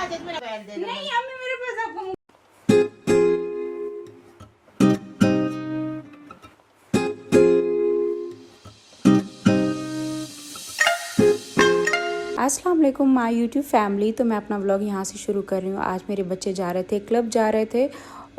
नहीं अम्मी मेरे पास आपको अस्सलाम वालेकुम माय यूट्यूब फैमिली। तो मैं अपना व्लॉग यहाँ से शुरू कर रही हूँ। आज मेरे बच्चे जा रहे थे, क्लब जा रहे थे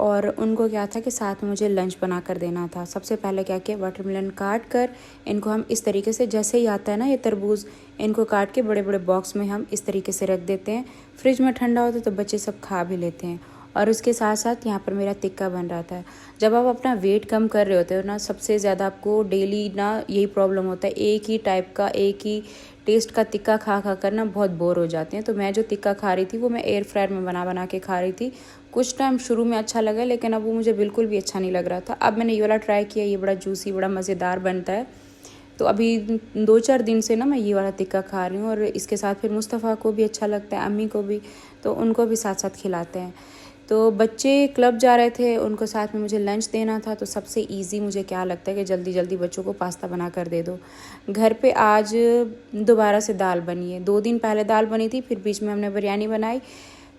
और उनको क्या था कि साथ में मुझे लंच बना कर देना था। सबसे पहले क्या किया, वाटरमेलन काट कर इनको हम इस तरीके से, जैसे ही आता है ना ये तरबूज, इनको काट के बड़े बड़े बॉक्स में हम इस तरीके से रख देते हैं। फ्रिज में ठंडा होता है तो बच्चे सब खा भी लेते हैं। और उसके साथ साथ यहाँ पर मेरा टिक्का बन रहा था। जब आप अपना वेट कम कर रहे होते हो ना, सबसे ज़्यादा आपको डेली ना यही प्रॉब्लम होता है, एक ही टाइप का एक ही टेस्ट का टिक्का खा खा कर ना बहुत बोर हो जाते हैं। तो मैं जो टिक्का खा रही थी वो मैं एयर फ्रायर में बना बना के खा रही थी। कुछ टाइम शुरू में अच्छा लगा, लेकिन अब वो मुझे बिल्कुल भी अच्छा नहीं लग रहा था। अब मैंने ये वाला ट्राई किया, ये बड़ा जूसी, बड़ा मज़ेदार बनता है। तो अभी 2-4 दिन से ना मैं ये वाला टिक्का खा रही हूँ और इसके साथ फिर मुस्तफ़ा को भी अच्छा लगता है, अम्मी को भी, तो उनको भी साथ साथ खिलाते हैं। तो बच्चे क्लब जा रहे थे, उनको साथ में मुझे लंच देना था। तो सबसे इजी मुझे क्या लगता है कि जल्दी जल्दी बच्चों को पास्ता बना कर दे दो। घर पे आज दोबारा से दाल बनी है। 2 दिन पहले दाल बनी थी, फिर बीच में हमने बिरयानी बनाई।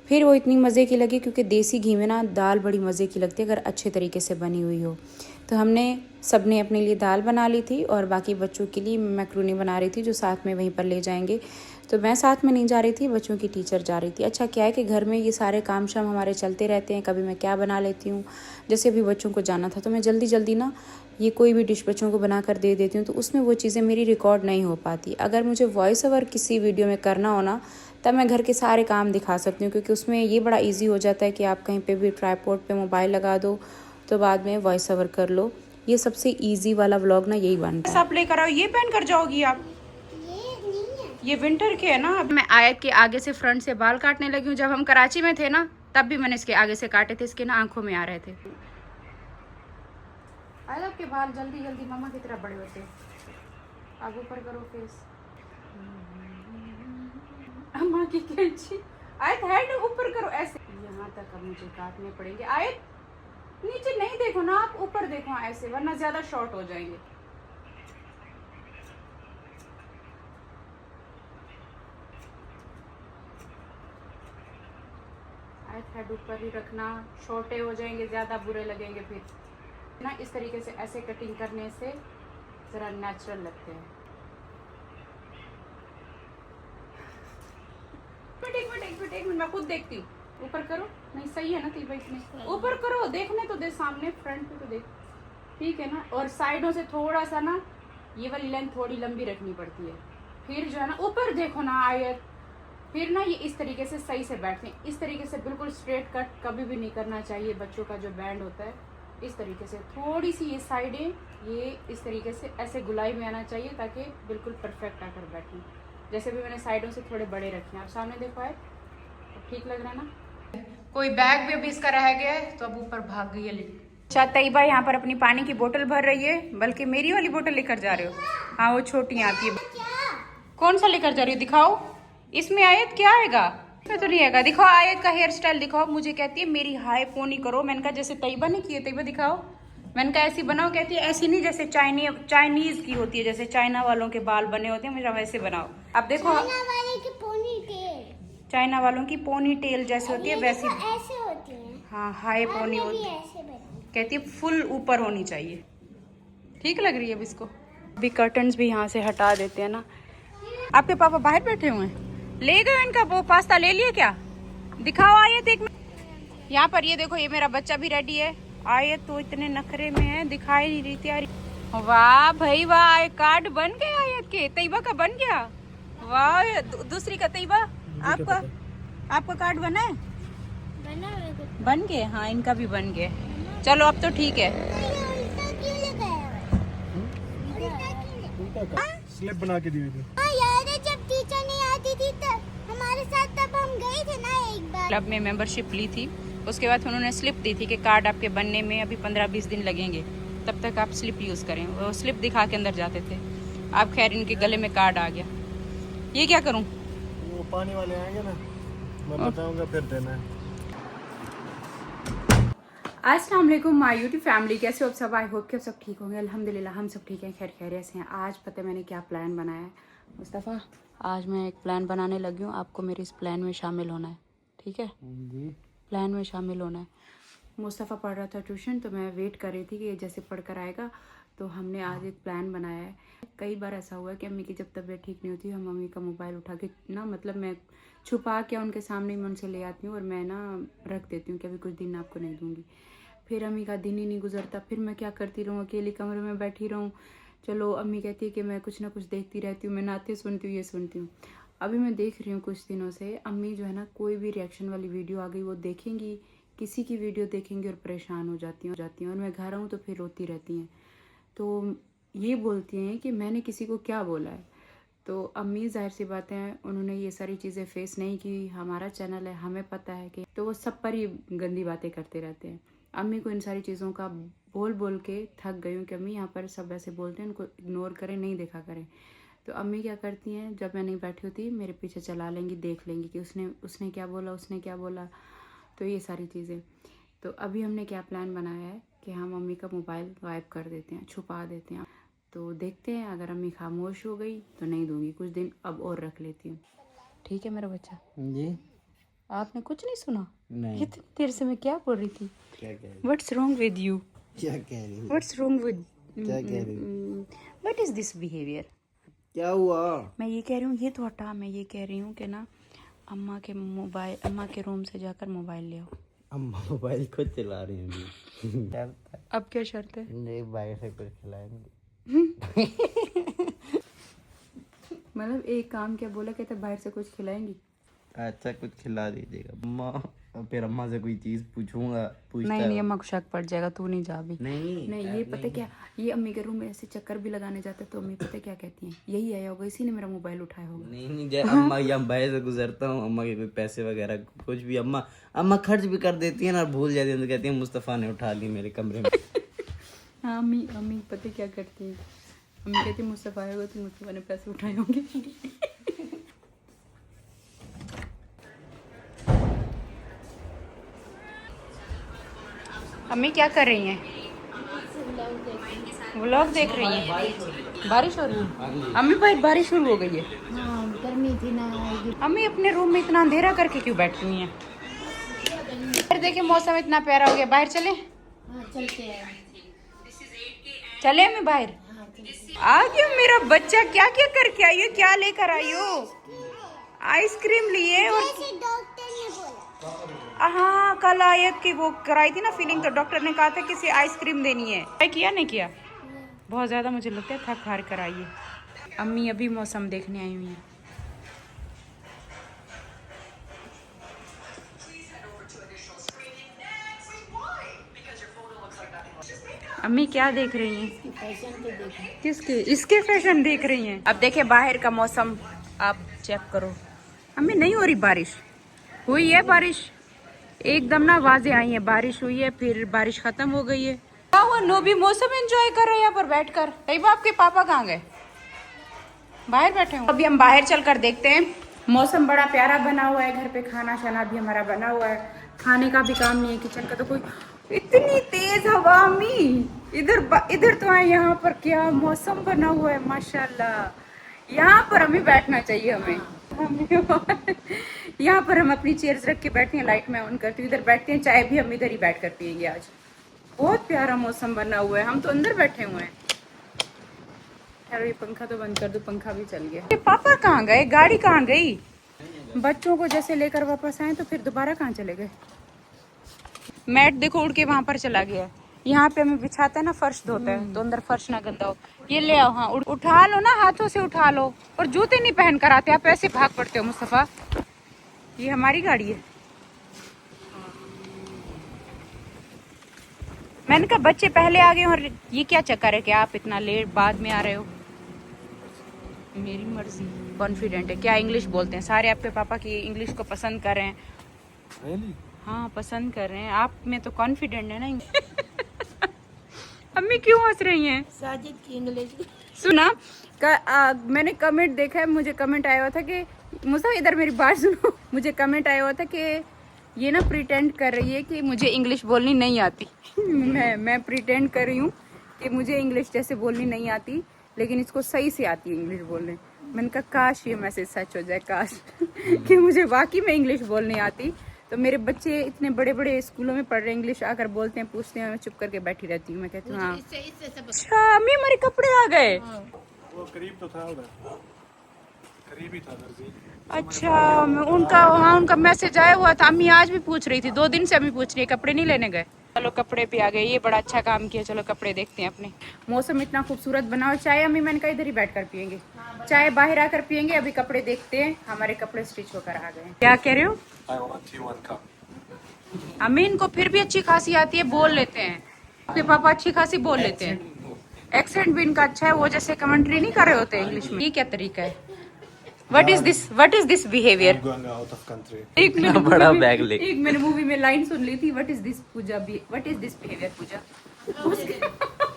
फिर वो इतनी मज़े की लगी क्योंकि देसी घी में ना दाल बड़ी मज़े की लगती है अगर अच्छे तरीके से बनी हुई हो। तो हमने सबने अपने लिए दाल बना ली थी और बाकी बच्चों के लिए मैक्रोनी बना रही थी जो साथ में वहीं पर ले जाएंगे। तो मैं साथ में नहीं जा रही थी, बच्चों की टीचर जा रही थी। अच्छा क्या है कि घर में ये सारे काम शाम हमारे चलते रहते हैं, कभी मैं क्या बना लेती हूँ। जैसे अभी बच्चों को जाना था तो मैं जल्दी जल्दी ना ये कोई भी डिश बच्चों को बना कर दे देती हूँ, तो उसमें वो चीज़ें मेरी रिकॉर्ड नहीं हो पाती। अगर मुझे वॉइस ओवर किसी वीडियो में करना हो ना, तब मैं घर के सारे काम दिखा सकती हूँ, क्योंकि उसमें ये बड़ा ईजी हो जाता है कि आप कहीं पे भी ट्राइपॉड पे मोबाइल लगा दो तो बाद में वॉइस ओवर कर लो। ये सबसे इजी वाला व्लॉग ना यही बनता है। आप लेकर आओ, ये पहन कर जाओगी आप? ये विंटर के है ना। अब मैं आयत के आगे से फ्रंट से बाल काटने लगी हूँ। जब हम कराची में थे ना तब भी मैंने इसके आगे से काटे थे, इसके ना आंखों में आ रहे थे। आयत आपके बाल जल्दी जल्दी मम्मा की तरह बड़े होते। आगे ऊपर करो फेस। अम्मा की कैंची। आयत हेड ऊपर करो ऐसे, यहाँ तक अब मुझे काटने पड़ेंगे। आयत नीचे नहीं देखो ना, आप ऊपर देखो ऐसे, वरना ज्यादा शॉर्ट हो जाएंगे। हेड ऊपर ही रखना, छोटे हो जाएंगे, ज़्यादा बुरे लगेंगे फिर ना। इस तरीके से ऐसे कटिंग करने से ज़रा नेचुरल लगते हैं। एक मिनट मैं खुद देखती हूँ। ऊपर करो, नहीं सही है ना तीबा, इसमें ऊपर करो, देखने तो दे, सामने फ्रंट पे तो देख, ठीक है ना। और साइडों से थोड़ा सा ना ये वाली लेंथ थोड़ी लंबी रखनी पड़ती है। फिर जो है ना ऊपर देखो ना आयत, फिर ना ये इस तरीके से सही से बैठते हैं। इस तरीके से बिल्कुल स्ट्रेट कट कभी भी नहीं करना चाहिए। बच्चों का जो बैंड होता है इस तरीके से, थोड़ी सी ये साइडें ये इस तरीके से ऐसे गुलाई में आना चाहिए ताकि बिल्कुल परफेक्ट आकर बैठें। जैसे भी मैंने साइडों से थोड़े बड़े रखे हैं। आप सामने देखो है, तो ठीक लग रहा है ना। कोई बैग भी अभी इसका रह गया है तो अब ऊपर भाग गई है। अच्छा तैयबा यहाँ पर अपनी पानी की बोतल भर रही है, बल्कि मेरी वाली बोतल लेकर जा रहे हो? हाँ वो छोटी आती है। कौन सा लेकर जा रही हो, दिखाओ। इसमें आयत क्या आएगा? इसमें तो नहीं आएगा। दिखाओ आयत का हेयर स्टाइल दिखाओ। मुझे कहती है मेरी हाई पोनी करो। मैंने कहा जैसे तैयबा ने की है, तैयबा दिखाओ। मैंने कहा ऐसी बनाओ, कहती है ऐसी नहीं, जैसे चाइनीज की होती है, जैसे चाइना वालों के बाल बने होते हैं, मुझे वैसे बनाओ। अब देखो चाइना वालों की पोनी टेल जैसे होती है वैसी ऐसे होती है। हाँ हाई पोनी होती है। कहती है फुल ऊपर होनी चाहिए। ठीक लग रही है अब इसको। अभी कर्टन्स भी यहाँ से हटा देते हैं ना। आपके पापा बाहर बैठे हुए हैं, ले गए इनका वो पास्ता ले लिया क्या? दिखाओ आयत एक मिनट। यहाँ पर ये देखो, ये मेरा बच्चा भी रेडी है। आयत तो इतने नखरे में है, दिखाई नहीं रही थी। वाह भाई वाह, कार्ड बन गया आयत के। तैयबा का बन गया। वाह दूसरी का तैयबा, आपका कार्ड बना है? बन गए हाँ, इनका भी बन गए। चलो अब तो ठीक है। स्लिप बना के दी थी। यार जब टीचर नहीं आती थी तब हमारे साथ, तब हम गए थे ना एक बार। क्लब में मेंबरशिप ली थी, उसके बाद उन्होंने स्लिप दी थी कि कार्ड आपके बनने में अभी 15-20 दिन लगेंगे, तब तक आप स्लिप यूज़ करें। वो स्लिप दिखा के अंदर जाते थे। आप खैर इनके गले में कार्ड आ गया। ये क्या करूं? वो पानी वाले आएंगे ना, मैं बताऊंगा फिर देना है। अस्सलाम वालेकुम माय यूट्यूब फैमिली, कैसे हो आप सब? आई होप कि आप सब ठीक होंगे। अल्हम्दुलिल्लाह हम सब ठीक हैं, खैर खैरियत से हैं। आज पता है मैंने क्या प्लान बनाया है मुस्तफ़ा? आज मैं एक प्लान बनाने लगी हूँ, आपको मेरे इस प्लान में शामिल होना है, ठीक है, जी प्लान में शामिल होना है। मुस्तफ़ा पढ़ रहा था ट्यूशन, तो मैं वेट कर रही थी कि ये जैसे पढ़ कर आएगा। तो हमने आज एक प्लान बनाया है। कई बार ऐसा हुआ है कि अम्मी की जब तबीयत ठीक नहीं होती, हम मम्मी का मोबाइल उठा के ना, मतलब मैं छुपा के उनके सामने मैं उनसे ले आती हूँ और मैं ना रख देती हूँ कि अभी कुछ दिन आपको नहीं दूँगी। फिर अम्मी का दिन ही नहीं गुजरता, फिर मैं क्या करती रहूँ, अकेली कमरे में बैठी रहूँ। चलो अम्मी कहती है कि मैं कुछ ना कुछ देखती रहती हूँ, मैं नाते सुनती हूँ, ये सुनती हूँ। अभी मैं देख रही हूँ कुछ दिनों से अम्मी जो है ना, कोई भी रिएक्शन वाली वीडियो आ गई वो देखेंगी, किसी की वीडियो देखेंगी और परेशान हो जाती हैं और मैं घर आऊँ तो फिर रोती रहती हैं। तो ये बोलती हैं कि मैंने किसी को क्या बोला है। तो अम्मी जाहिर सी बात है, उन्होंने ये सारी चीज़ें फेस नहीं की, हमारा चैनल है, हमें पता है कि, तो वो सब पर ही गंदी बातें करते रहते हैं। अम्मी को इन सारी चीज़ों का बोल बोल के थक गई हूँ कि अम्मी यहाँ पर सब ऐसे बोलते हैं, उनको इग्नोर करें, नहीं देखा करें। तो अम्मी क्या करती हैं, जब मैं नहीं बैठी होती मेरे पीछे चला लेंगी, देख लेंगी कि उसने क्या बोला, उसने क्या बोला। तो ये सारी चीज़ें। तो अभी हमने क्या प्लान बनाया है कि हम अम्मी का मोबाइल गायब कर देते हैं, छुपा देते हैं। तो देखते हैं, अगर अम्मी खामोश हो गई तो नहीं दूंगी, कुछ दिन अब और रख लेती हूँ। ठीक है मेरा बच्चा? जी आपने कुछ नहीं सुना? नहीं। इतनी देर से मैं क्या बोल रही थी? क्या कह रही? What's wrong with you? क्या कह रही? व्हाट्स रॉन्ग विद, क्या कह रही? What is this behaviour? क्या हुआ? मैं ये कह रही हूँ, ये तो हटा, मैं ये कह रही हूँ कि ना अम्मा के रूम से जाकर मोबाइल ले आओ। अम्मा मोबाइल खुद चला रही हैं। अब क्या शर्त है? नहीं, बाहर से कुछ खिलाएंगे। मतलब एक काम क्या बोला, कहते बाहर से कुछ खिलाएंगी? अच्छा कुछ खिला दीजिएगा अम्मा। फिर अम्मा से कोई चीज पूछूंगा, पूछता नहीं अम्मा को शक पड़ जाएगा, तू नहीं जा भी। नहीं ये पता क्या, ये अम्मी के रूम में ऐसे चक्कर भी लगाने जाता है तो अम्मी पता क्या कहती हैं, यही आया होगा, इसी ने मेरा मोबाइल उठाया होगा। नहीं जय अम्मा, या बाहर से गुजरता हूँ, अम्मा के कोई पैसे वगैरह कुछ भी अम्मा खर्च भी कर देती है ना, भूल जाती है तो कहती है मुस्तफ़ा ने उठा ली मेरे कमरे में। हाँ अम्मी पता क्या करती है, अम्मी कहती मुस्तफ़ा आएगा तो मुस्तफ़ा ने पैसे उठाए होंगे। अम्मी क्या कर रही हैं? व्लॉग देख रही हैं। बारिश हो रही है अम्मी? भाई बारिश शुरू हो गई है। गर्मी थी ना। अम्मी अपने रूम में इतना अंधेरा करके क्यों बैठी हुई हैं? फिर देखिए मौसम इतना प्यारा हो गया, बाहर चले? हाँ चलते हैं। चले अम्मी बाहर? आ गया मेरा बच्चा, क्या क्या करके आई हो, क्या लेकर आई हो? आइसक्रीम लिए और डॉक्टर ने बोला। हाँ कल आयत की वो कराई थी ना फीलिंग, तो डॉक्टर ने कहा था किसी आइसक्रीम देनी है। क्या किया नहीं किया? बहुत ज़्यादा मुझे लगता है थक हार कर आई है। अम्मी अभी मौसम देखने आई हुई हैं। अम्मी क्या देख रही हैं? फैशन तो देखो। किसके? इसके फैशन देख रही हैं। अब देखे बाहर का मौसम, आप चेक करो। अम्मी नहीं हो रही बारिश? हुई है बारिश एकदम ना, आवाजें आई हैं, बारिश हुई है फिर बारिश खत्म हो गई है। क्या हुआ? नोबी मौसम एंजॉय कर रहे हैं यहाँ पर बैठकर। तैयबा आपके पापा कहाँ गए? बाहर बैठे हो? अभी हम बाहर चलकर देखते हैं। मौसम बड़ा प्यारा बना हुआ है, घर पे खाना शाना भी हमारा बना हुआ है, खाने का भी काम नहीं है, किचन का तो कोई। इतनी तेज हवा अम्मी, इधर तो आए, यहाँ पर क्या मौसम बना हुआ है माशाल्लाह। यहाँ पर हमें बैठना चाहिए, हमें यहाँ पर हम अपनी चेयर्स रख के बैठते हैं, लाइट में ऑन करती हूँ, इधर बैठते हैं, चाय भी हम इधर ही बैठ कर पियेंगे। आज बहुत प्यारा मौसम बना हुआ है, हम तो अंदर बैठे हुए हैं। ये पंखा तो बंद कर दो, पंखा भी चल गया। पापा कहाँ गए? गाड़ी कहाँ गई? बच्चों को जैसे लेकर वापस आए तो फिर दोबारा कहाँ चले गए? मैट देखो उड़ के वहां पर चला गया। यहाँ पे हमें बिछाता है ना, फर्श धोता है, तो अंदर फर्श ना गंदा हो। ये ले आओ, हाँ उठा लो ना, हाथों से उठा लो। और जूते नहीं पहन कर आते, आप ऐसे भाग पड़ते हो मुस्तफा। ये हमारी गाड़ी है। मैंने कहा बच्चे पहले आ गए और ये क्या चक्कर है कि आप इतना लेट बाद में आ रहे हो? मेरी मर्जी। कॉन्फिडेंट है क्या? इंग्लिश बोलते हैं सारे, आपके पापा की इंग्लिश को पसंद कर रहे हैं। हाँ पसंद कर रहे हैं, आप में तो कॉन्फिडेंट है ना। अम्मी क्यों हंस रही हैं? साजिद की इंग्लिश सुना मैंने कमेंट देखा है, मुझे कमेंट आया हुआ था कि मुझे इधर मेरी बात सुनो। मुझे कमेंट आया हुआ था कि ये ना प्रिटेंड कर रही है कि मुझे इंग्लिश बोलनी नहीं आती। मैं प्रिटेंड कर रही हूँ कि मुझे इंग्लिश जैसे बोलनी नहीं आती, लेकिन इसको सही से आती है इंग्लिश बोलने। मैंने कहा काश ये मैसेज सच हो जाए, काश कि मुझे वाकई में इंग्लिश बोलनी आती, तो मेरे बच्चे इतने बड़े बड़े स्कूलों में पढ़ रहे हैं, इंग्लिश आकर बोलते हैं, पूछते हैं, मैं चुप करके बैठी रहती हूँ। मैं कहती हूँ हाँ। अच्छा अम्मी हमारे कपड़े आ गए। वो करीब तो था उधर, करीब ही था दर्जी। अच्छा उनका वहाँ उनका मैसेज आया हुआ था। अम्मी आज भी पूछ रही थी, 2 दिन से अम्मी पूछ रही है कपड़े नहीं लेने गए। चलो कपड़े भी आ गए, ये बड़ा अच्छा काम किया। चलो कपड़े देखते हैं अपने। मौसम इतना खूबसूरत बना और चाय अम्मी मैंने कहा इधर ही बैठ कर पियेंगे, चाय बाहर आकर पियेंगे। अभी कपड़े देखते हैं, हमारे कपड़े स्टिच होकर आ गए। क्या कह रहे हो? I want you one cup. अम्मी इनको फिर भी अच्छी खासी आती है, बोल लेते हैं। आपके पापा अच्छी खासी बोल लेते हैं, एक्सेंट भी इनका अच्छा है। वो जैसे कमेंट्री नहीं कर रहे होते इंग्लिश में। ये क्या तरीका है? What is this behaviour? I'm going out of country. एक मैंने बड़ा मूवी में- बैग ले। एक मैंने मूवी में लाइन सुन ली थी, what is this Pooja, what is this behaviour Pooja.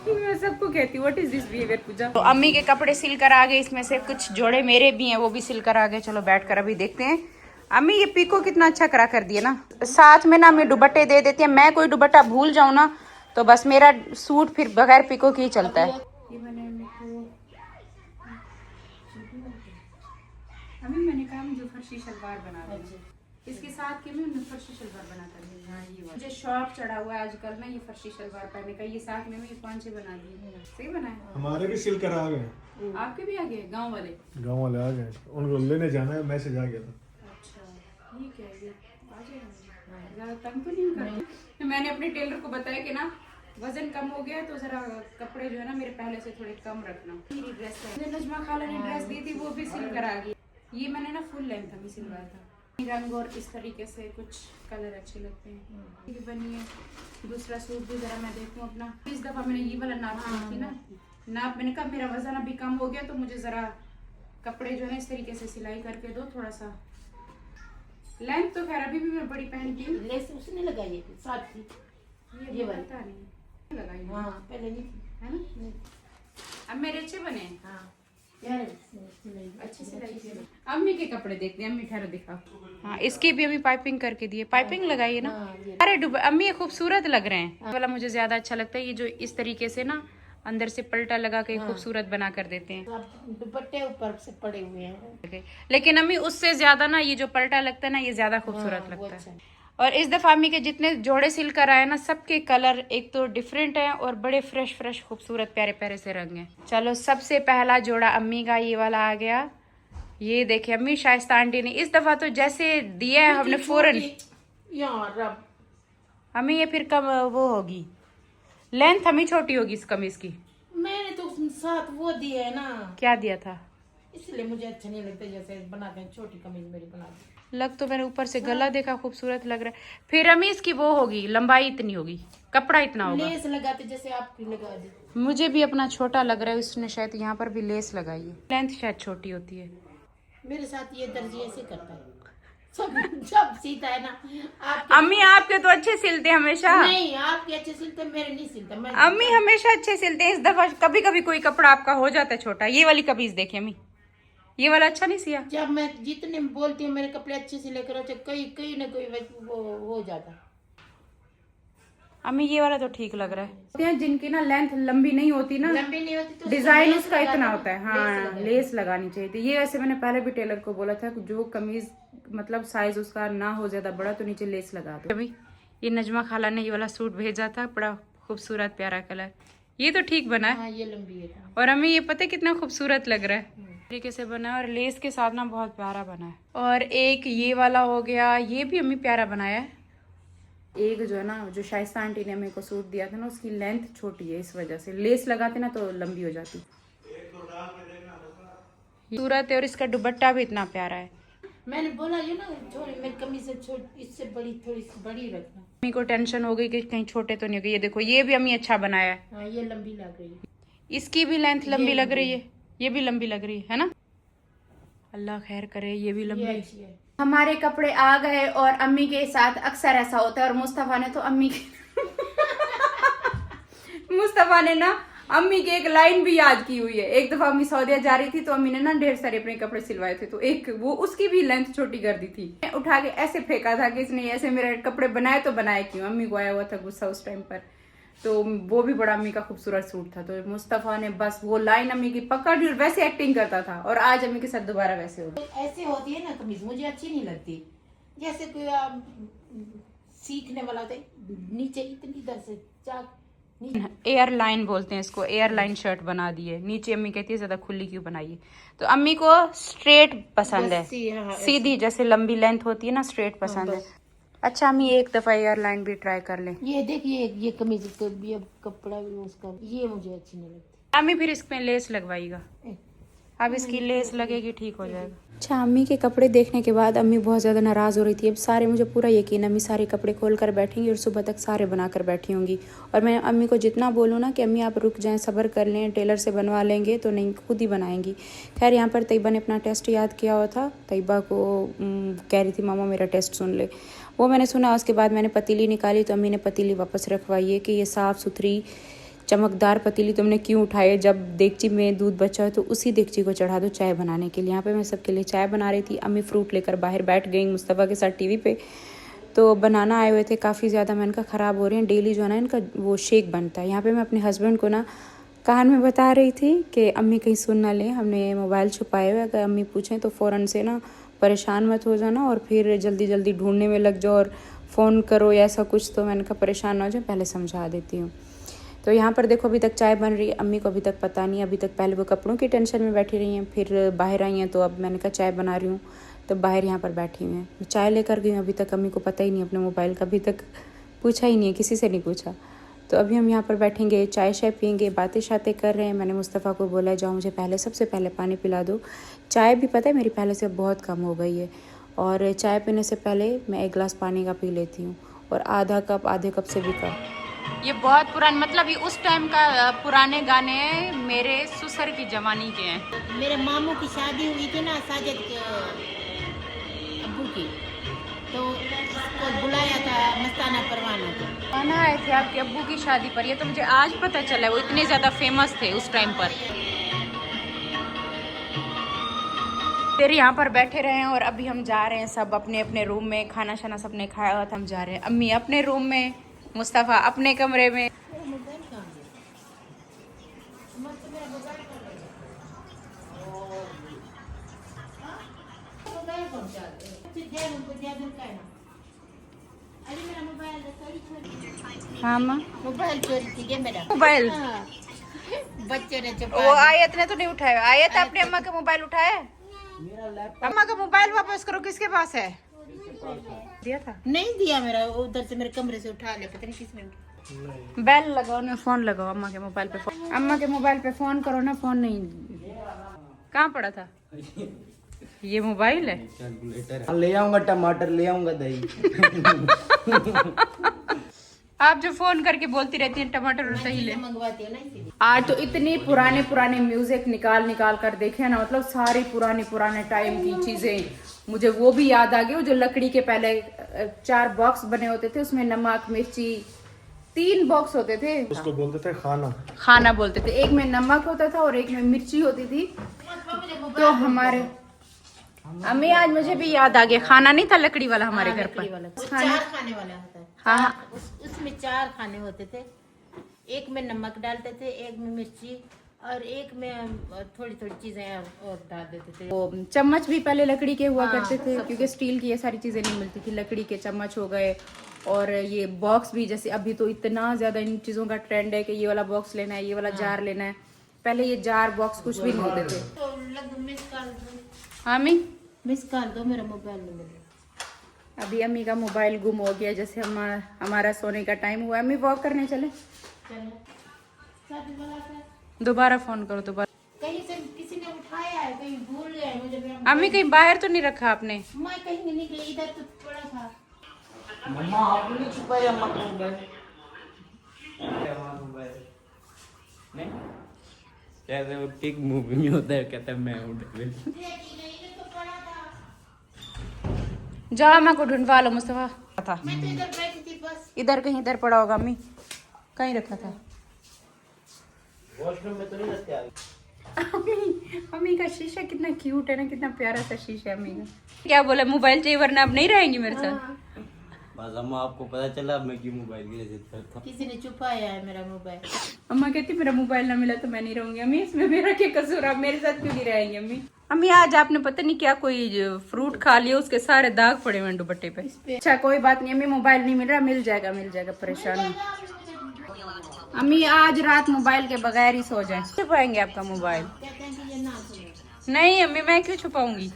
मैं सबको कहती हूँ what is this behaviour Pooja. तो अम्मी के कपड़े सिल कर आ गए, इसमें से कुछ जोड़े मेरे भी हैं, वो भी सिल कर आ गए। चलो बैठ कर अभी देखते हैं। अम्मी ये पीको कितना अच्छा करा कर दिया ना, साथ में ना अम्मी दुपट्टे दे देती है। मैं कोई दुपट्टा भूल जाऊँ ना तो बस मेरा सूट फिर बगैर पीको के ही चलता है। अभी मैंने कहा मुझे फर्शी सलवार बना दो, इसके साथ के मैं फर्शी सलवार बनाता हूँ। हाँ ये मुझे शौक चढ़ा हुआ है आजकल ना ये फर्शी सलवार पहनने का। ये साथ में ये 5-6 बना दिए, सही बनाया। हमारे भी सिल कर आ गए, आपके भी आ गए गाँव वाले? गांव वाले आ गए, उनको लेने जाना है, मैसेज आ गया था। अच्छा ठीक है, ये आ जाएगा, ज़्यादा तंग तो नहीं करते। मैंने अपने टेलर को बताया कि ना वजन कम हो गया तो जरा कपड़े जो है ना मेरे पहले से थोड़े कम रखना। मेरी ड्रेस है, नजमा खाला ने ड्रेस दी थी वो भी सिल कर आ गई। ये मैंने ना फुल लेंथ में सिलवाया था। रंग और इस तरीके से कुछ कलर अच्छे लगते हैं। ये बनी है। दूसरा सूट भी जरा मैं देखूं अपना। इस दफा मैंने ये वाला नाप थी ना, नाप मैंने कहा मेरा वजन अभी कम हो गया तो मुझे जरा कपड़े जो है इस तरीके से सिलाई करके दो थोड़ा सा। लेंथ तो खैर अभी भी मैं बड़ी पहनती हूँ। लेस उसने लगाई है साथ थी, ये पता नहीं लगाई है। हाँ पहले नहीं थी, है ना? अब मेरे अच्छे बने हैं। हाँ यार अच्छी सिलाई की है। अम्मी के कपड़े देखते हैं, अम्मी ठहरो दिखाओ। हाँ इसकी भी अभी पाइपिंग करके दी है, पाइपिंग लगाई है ना। अरे अम्मी ये खूबसूरत लग रहे हैं। वाला मुझे ज्यादा अच्छा लगता है, ये जो इस तरीके से ना अंदर से पलटा लगा के खूबसूरत बना कर देते हैं। अब दुपट्टे ऊपर से पड़े हुए हैं, लेकिन अम्मी उससे ज्यादा ना ये जो पलटा लगता है ना ये ज्यादा खूबसूरत लगता है। और इस दफा अम्मी के जितने जोड़े सिल कर आए ना सबके कलर एक तो डिफरेंट हैं और बड़े फ्रेश खूबसूरत प्यारे प्यारे से रंग हैं। चलो सबसे पहला जोड़ा अम्मी का ये वाला आ गया। ये देखिए अम्मी शाइस्ता आंटी ने इस दफा तो जैसे दिया है हमने फौरन। यार अब अम्मी ये फिर कम वो होगी, लेंथ हमें छोटी होगी इस कमीज की। मैंने तो साथ वो दिया है ना, क्या दिया था? इसलिए मुझे अच्छा नहीं लगता जैसे बना के छोटी कमीज मेरी बना दी। लग तो मैंने ऊपर से गला देखा खूबसूरत लग रहा है। फिर अम्मी इसकी वो होगी, लंबाई इतनी होगी, कपड़ा इतना होगा। लेस लगाते जैसे आपकी लगा दी। मुझे भी अपना छोटा लग रहा है, उसने शायद यहाँ पर भी लेस लगाई है। लेंथ शायद छोटी होती है। मेरे साथ ये दर्जी ऐसे करता है सब जब सीता है ना। आप अम्मी आपके तो अच्छे सिलते हैं हमेशा। नहीं आपके अच्छे सिलते, मेरे नहीं सिलते। मैं अम्मी हमेशा अच्छे सिलते हैं। इस दफा कभी कभी कोई कपड़ा आपका हो जाता है छोटा। ये वाली कमीज देखिए अम्मी, ये वाला अच्छा नहीं सिया। जब मैं जितने बोलती हूँ मेरे कपड़े अच्छे से लेकर आओ, कहीं ना कोई वो हो जाता। अम्मी ये वाला तो ठीक लग रहा है। जिनकी ना लेंथ लंबी नहीं होती ना, लंबी नहीं होती तो डिजाइन लेस उसका लगा इतना दो, होता है। हाँ लेस लगानी चाहिए थी। ये वैसे मैंने पहले भी टेलर को बोला था कि जो कमीज मतलब साइज उसका ना हो ज्यादा बड़ा तो नीचे लेस लगा दो। अभी ये नजमा खाला ने ये वाला सूट भेजा था, बड़ा खूबसूरत प्यारा कलर। ये तो ठीक बना है। हाँ ये लंबी है। और हमें ये पता है कितना खूबसूरत लग रहा है, तरीके से बना है और लेस के साथ ना बहुत प्यारा बना है। और एक ये वाला हो गया, ये भी हमें प्यारा बनाया है। एक जो है ना जो शाइस्ता आंटी ने मेरे को सूट दिया था ना उसकी लेंथ छोटी है, इस वजह से लेस लगाते ना तो लंबी हो जाती। सूरत है और इसका दुपट्टा भी इतना प्यारा है। मैंने बोला ये ना छोटी मेरी कमीज से इससे बड़ी थोड़ी सी बड़ी रखना। अम्मी को टेंशन हो गई कि कहीं छोटे तो नहीं हो गए। ये देखो ये भी अम्मी अच्छा बनाया है। हाँ ये लंबी लग रही है। इसकी भी लेंथ लंबी लग रही है, ये भी लंबी लग रही है ना। अल्लाह खैर करे, ये भी लंबी। ये अच्छी है। हमारे कपड़े आ गए और अम्मी के साथ अक्सर ऐसा होता है। और मुस्तफा ने तो अम्मी के मुस्तफा ने ना अम्मी की एक लाइन भी याद की हुई है। एक दफा अम्मी सऊदिया जा रही थी तो अम्मी ने ना ढेर सारे अपने कपड़े सिलवाए थे, तो एक वो उसकी भी लेंथ छोटी कर दी थी। उठा के ऐसे फेंका था कि इसने ऐसे मेरे कपड़े बनाए तो बनाए क्यों। अम्मी को आया हुआ था गुस्सा उस टाइम पर, तो वो भी बड़ा अम्मी का खूबसूरत सूट था। तो मुस्तफा ने बस वो लाइन अम्मी की पकड़ ली और वैसे एक्टिंग करता था। और आज अम्मी के साथ दोबारा वैसे हो गई। ऐसे होती है ना कमीज, मुझे अच्छी नहीं लगती। जैसे कोई सीखने वाला होता है, नीचे इतनी इधर से एयरलाइन बोलते हैं इसको, एयरलाइन शर्ट बना दी है। नीचे अम्मी कहती है ज्यादा खुली क्यों बनाई, तो अम्मी को स्ट्रेट पसंद है, सीधी जैसे लंबी लेंथ होती है ना, स्ट्रेट पसंद है। अच्छा अम्मी एक दफा एयरलाइन भी ट्राई कर ले। ये देखिए ये कमीज ये कपड़ा भी उसका, ये मुझे अच्छी नहीं लगती। अम्मी फिर इसमें लेस लगवाएगा, अब इसकी लेस लगेगी ठीक हो जाएगा। अच्छा अम्मी के कपड़े देखने के बाद अम्मी बहुत ज़्यादा नाराज़ हो रही थी। अब सारे, मुझे पूरा यकीन अम्मी सारे कपड़े खोल कर बैठेंगी और सुबह तक सारे बना कर बैठी होंगी। और मैं अम्मी को जितना बोलूँ ना कि अम्मी आप रुक जाएं, सब्र कर लें, टेलर से बनवा लेंगे, तो नहीं, खुद ही बनाएंगी। खैर यहाँ पर तैयबा ने अपना टेस्ट याद किया हुआ था। तैयबा को कह रही थी मामा मेरा टेस्ट सुन ले, वो मैंने सुना। उसके बाद मैंने पतीली निकाली तो अम्मी ने पतीली वापस रखवाई है कि ये साफ़ सुथरी चमकदार पतीली तुमने क्यों उठाई, जब देगची में दूध बचा हो तो उसी देगची को चढ़ा दो चाय बनाने के लिए। यहाँ पे मैं सबके लिए चाय बना रही थी। अम्मी फ्रूट लेकर बाहर बैठ गई मुस्तफ़ा के साथ टीवी पे। तो बनाना आए हुए थे काफ़ी ज़्यादा, मैंने कहा ख़राब हो रहे हैं, डेली जो है ना इनका वो शेक बनता है। यहाँ पे मैं अपने हस्बैंड को ना कान में बता रही थी कि अम्मी कहीं सुन ना लें, हमने मोबाइल छुपाए हुए, अगर अम्मी पूछें तो फ़ौरन से ना परेशान मत हो जाना और फिर जल्दी जल्दी ढूंढने में लग जाओ और फ़ोन करो या ऐसा कुछ। तो मैंने कहा परेशान ना हो जाए, पहले समझा देती हूँ। तो यहाँ पर देखो अभी तक चाय बन रही है। अम्मी को अभी तक पता नहीं, अभी तक पहले वो कपड़ों की टेंशन में बैठी रही हैं, फिर बाहर आई हैं, तो अब मैंने कहा चाय बना रही हूँ, तो बाहर यहाँ पर बैठी हुई हैं। मैं चाय लेकर गई हूँ, अभी तक अम्मी को पता ही नहीं, अपने मोबाइल का अभी तक पूछा ही नहीं है, किसी से नहीं पूछा। तो अभी हम यहाँ पर बैठेंगे, चाय शाय पियेंगे, बातें शातें कर रहे हैं। मैंने मुस्तफ़ा को बोला जाओ मुझे पहले, सबसे पहले पानी पिला दो। चाय भी पता है मेरी पहले से बहुत कम हो गई है, और चाय पीने से पहले मैं एक गिलास पानी का पी लेती हूँ, और आधे कप से भी कम। ये बहुत पुराने, मतलब ये उस टाइम का पुराने गाने हैं, मेरे ससुर की जमानी के हैं। मेरे मामू की शादी हुई थी ना साजिद के अब्बू की, तो उसको बुलाया था मस्ताना परवाना को। आना आए थे आपके अब्बू की शादी पर, ये तो मुझे आज पता चला, वो इतने ज़्यादा फेमस थे उस टाइम पर। फिर यहाँ पर बैठे रहे हैं और अभी हम जा रहे हैं सब अपने अपने रूम में। खाना शाना सबने खाया हुआ था, हम जा रहे हैं। अम्मी अपने रूम में, मुस्तफ़ा अपने कमरे में। हाँ माँ, मोबाइल चोरी थी क्या मेरा? मोबाइल बच्चे ने वो आयत ने तो नहीं उठाया। आयत अपने अम्मा का मोबाइल उठाया? अम्मा का मोबाइल वापस करो, किसके पास है? दिया था? नहीं दिया, मेरा उधर से मेरे कमरे से उठा ले, पता नहीं किसने। बेल लगाओ ना, फोन लगाओ अम्मा के मोबाइल पे। अम्मा के मोबाइल पे फोन करो ना, फोन नहीं। कहाँ पड़ा था ये मोबाइल? है ले आऊंगा टमाटर, ले आऊंगा दही। आप जो फोन करके बोलती रहती हैं टमाटर और दही ले। मंगवाती है ना इसीलिए। आज तो इतने पुराने पुराने म्यूजिक निकाल कर देखे ना, मतलब सारे पुराने टाइम की चीजें मुझे वो भी याद आ गई। वो जो लकड़ी के पहले 4 बॉक्स बने होते थे, उसमें नमक मिर्ची 3 बॉक्स होते थे, उसको बोलते थे खाना बोलते थे। एक में नमक होता था और एक में मिर्ची होती थी। तो हमारे अम्मी आज मुझे भी याद आ गया, खाना नहीं था लकड़ी वाला हमारे घर पर, 4 खाने वाला होता है। हाँ उसमें 4 खाने होते थे, एक में नमक डालते थे, एक में मिर्ची और एक में थोड़ी थोड़ी चीजें और डाल देते थे। वो चम्मच भी पहले लकड़ी के हुआ करते थे, क्योंकि स्टील की ये सारी चीजें नहीं मिलती थी। लकड़ी के चम्मच हो गए, और ये बॉक्स भी, जैसे अभी तो इतना ज्यादा इन चीजों का ट्रेंड है कि ये वाला बॉक्स लेना है, ये वाला जार लेना है। पहले ये जार बॉक्स कुछ भी नहीं होते थे। तो लग मिस कर दो। हाँ अम्मी, मिस कर दो, मेरा मोबाइल नहीं मिला। अभी अम्मी का मोबाइल गुम हो गया, जैसे हमारा सोने का टाइम हुआ। अम्मी वॉक करने चले, दोबारा फोन करो दोबारा। कहीं से किसी ने उठाया है, कहीं भूल गए मुझे। अम्मी कहीं बाहर तो नहीं रखा आपने? मैं कहीं नहीं निकली, इधर तो पड़ा था। मम्मा आपने नहीं छुपाया अम्मा का मोबाइल? नहीं, कहते वो पिग मूवी में होता है, कहता है मैं हूँ डेविल। जाओ अम्मा को ढूंढवा लो। मुस्तफा था, मैं तो इधर बैठी थी बस। इधर कहीं इधर पड़ा होगा। अम्मी कहीं रखा था? वॉशरूम में तो नहीं रखते आगे। अम्मी का शीशा कितना क्यूट है ना, कितना प्यारा सा शीशा है अम्मी का। क्या बोला, मोबाइल चाहिए वरना अब नहीं रहेंगी मेरे साथ? बस अम्मा आपको पता चला मैं क्यों मोबाइल की जिद करता हूँ। किसी ने छुपाया है मेरा मोबाइल। अम्मा कहती मेरा मोबाइल ना मिला तो मैं नहीं रहूंगी। अम्मी इसमें मेरा क्या कसूर, आप मेरे साथ क्यों नहीं रहेंगे अम्मी? अम्मी आज आपने पता नहीं क्या कोई फ्रूट खा लिया, उसके सारे दाग पड़े हुए दुपट्टे पे। अच्छा कोई बात नहीं अम्मी, मोबाइल नहीं मिल रहा, मिल जाएगा, परेशान नहीं। अम्मी आज रात मोबाइल के बगैर ही सो जाए। छुपाएंगे आपका मोबाइल? कहते हैं कि ये ना सुने। नहीं अम्मी मैं क्यों छुपाऊंगी?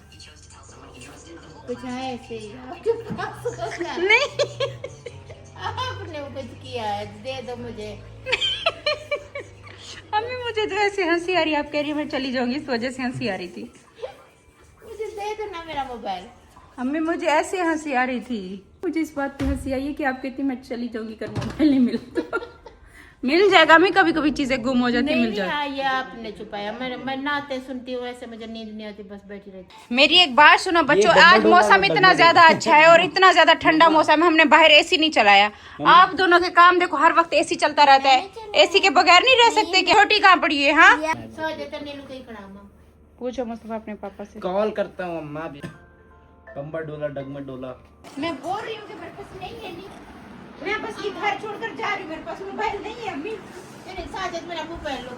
कुछ है ऐसे ही आपके पास होगा। नहीं आपने कुछ किया है, दे दो मुझे। अम्मी मुझे तो ऐसे हंसी आ रही, आप कह रही है मैं चली जाऊंगी, इस वजह से हंसी आ रही थी। मुझे दे दो ना मेरा मोबाइल। अम्मी मुझे ऐसे हंसी आ रही थी, मुझे इस बात पे हंसी आई है कि आप कहती मैं चली जाऊंगी कर मोबाइल नहीं मिलता तो। मिल जाएगा अम्मी, कभी कभी चीजें गुम हो जाती, मिल जाएगी। ये आपने छुपाया। मैं नाते सुनती हूँ, ऐसे मुझे नींद नहीं आती, बस बैठी रहती। मेरी एक बात सुनो बच्चों, आज मौसम इतना ज्यादा अच्छा है और इतना ज्यादा ठंडा मौसम है, हमने बाहर एसी नहीं चलाया। आप दोनों के काम देखो, हर वक्त एसी चलता रहता है, एसी के बगैर नहीं रह सकते कि छोटी कहाँ पड़ी है? हाँ सो जाता नीलू कहीं खड़ा हूँ। पूछो मुस्तफा अपने पापा से। कॉल करता हूँ अम्मा भी। कंबर डोला डगमट डोला। मैं बोल रही हूँ कि मेरे पास नहीं है, मैं बस ये घर छोड़कर जा रही हूँ, मेरे पास मोबाइल नहीं है अम्मी। साजिद मेरा मोबाइल लो।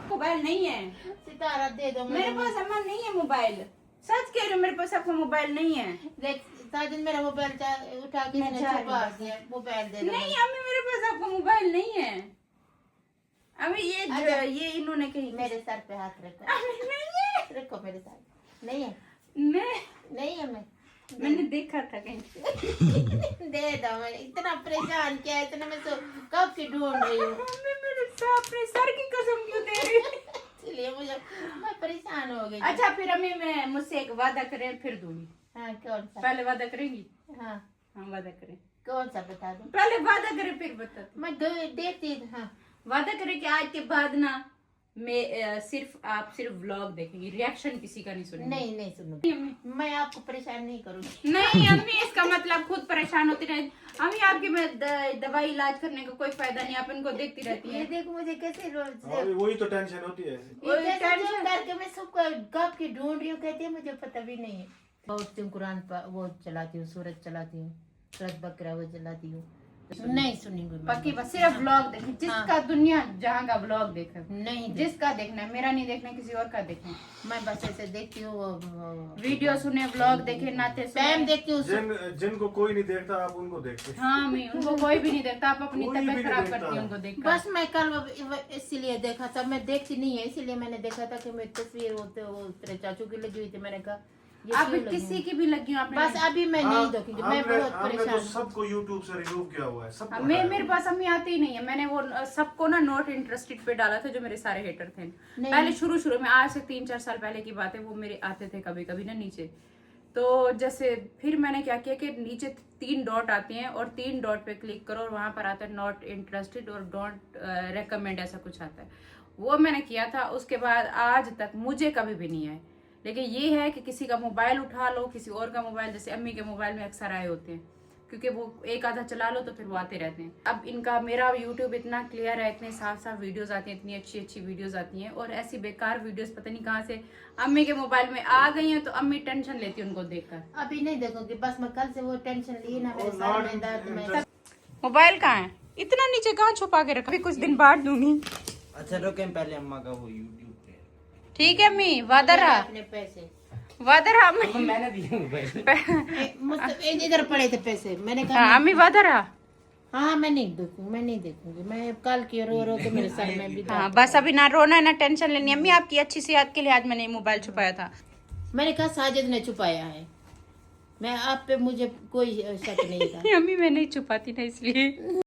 मोबाइल नहीं है सितारा दे दो मेरे पास, अम्मा नहीं है मोबाइल, सच कह रही हूँ, मेरे पास आपका मोबाइल नहीं है। देख साजिद मेरा मोबाइल उठा के मैं इसने जा रही छुपा हूँ बस। दिया। मोबाइल दे दो। नहीं अम्मी मेरे पास आपका मोबाइल नहीं है अम्मी, ये इन्होंने कही मेरे सर पे हाथ रखो। अम्मी नहीं है, रखो मेरे सर। नहीं है, नहीं है। मैंने देखा था कहीं। दे दो। मैं इतना परेशान किया है, इतना मैं तो कब की ढूंढ रही हूँ। अम्मी मेरे अपने सर की कसम क्यों दे रही है? इसलिए मैं परेशान हो गई। अच्छा फिर अम्मी मैं मुझसे एक वादा करें फिर दूंगी। हाँ कौन सा? पहले वादा करेंगी? हाँ हाँ वादा करें। कौन सा बता दो। पहले वादा करें फिर बता। मैं देती। हाँ वादा करें कि आज के बाद ना मैं सिर्फ व्लॉग देखेंगी, रिएक्शन किसी का नहीं सुनेंगी। नहीं सुनूंगी। मैं आपको परेशान नहीं करूंगी। नहीं अम्मी इसका मतलब खुद परेशान होती रहे। अम्मी आपकी मैं दवाई इलाज करने का कोई फायदा नहीं, आप इनको देखती रहती ये है। देखो मुझे कैसे वही तो टेंशन होती है। करके मैं सबको कब की ढूंढ रही हूँ, कहती है मुझे पता भी नहीं है। बहुत कुरान पर वो चलाती हूँ, सूरज चलाती हूँ, सूरज बकरा वो चलाती हूँ। नहीं सुनेंगे पक्की बस सिर्फ व्लॉग देखें, जिसका दुनिया जहाँ का व्लॉग देखा नहीं जिसका देखना है, मेरा नहीं देखना, किसी और का देखना। मैं बस ऐसे देखती हूँ, वीडियो सुने, व्लॉग देखे, नाते टाइम सुने। देखती हूँ। जिनको कोई नहीं देखता आप उनको देखते। हाँ अम्मी उनको कोई भी नहीं देखता, आप अपनी कोई भी तबीयत नहीं खराब देखता। करती है उनको देख। बस मैं कल इसीलिए देखा था, मैं देखती नहीं है इसीलिए मैंने देखा था कि मेरी तस्वीर होते वो तेरे चाचू की लगी हुई थी। मैंने कहा ये आप क्यों लगी किसी हुई? की भी लगी हो आपने? बस अभी मैं नहीं देखूंगी, मैं बहुत हमने परेशान तो हूँ। सबको YouTube से रिमूव किया हुआ है, सबको मैं हटाया मेरे पास अम्मी आती ही नहीं है। मैंने वो सबको ना नॉट इंटरेस्टेड पे डाला था, जो मेरे सारे हेटर थे पहले शुरू में, आज से 3-4 साल पहले की बात है। वो मेरे आते थे कभी कभी ना नीचे, तो जैसे फिर मैंने क्या किया कि नीचे 3 डॉट आते हैं और 3 डॉट पे क्लिक करो और वहां पर आता है नॉट इंटरेस्टेड और डोंट रेकमेंड, ऐसा कुछ आता है। वो मैंने किया था, उसके बाद आज तक मुझे कभी भी नहीं आए। लेकिन ये है कि किसी का मोबाइल उठा लो, किसी और का मोबाइल, जैसे अम्मी के मोबाइल में अक्सर आए होते हैं, क्योंकि वो एक आधा चला लो तो फिर वो आते रहते हैं। अब इनका मेरा यूट्यूब इतना क्लियर है, इतने साफ वीडियोस आती हैं, इतनी अच्छी वीडियोस आती हैं, और ऐसी बेकार वीडियोस पता नहीं कहाँ से अम्मी के मोबाइल में आ गई हैं, तो अम्मी टेंशन लेती है उनको देखकर। अभी नहीं देखूंगी, बस मैं कल से वो टेंशन ली ना, मेरे सर में दर्द में। मोबाइल कहाँ है? इतना नीचे कहाँ छुपा के रखा? कुछ दिन बाद दूंगी। अच्छा रुके पहले अम्मा का वो YouTube पे। ठीक है अम्मी, वादा रहा, अपने पैसे वादा रहा अम्मी। अम्मा मैंने दिए मोबाइल। इधर पड़े थे पैसे, मैंने कहा हाँ अम्मी वादा रहा। हाँ मैं नहीं देखूंगी, मैं कल की रो के मेरे सर में भी दर्द। हाँ बस अभी ना रोना ना टेंशन लेनी। अम्मी आपकी अच्छी सेहत के लिए आज मैंने मोबाइल छुपाया था। मैंने कहा साजिद ने छुपाया है, मैं आप पे मुझे कोई शक नहीं था। अम्मी मैं नहीं छुपाती ना इसलिए।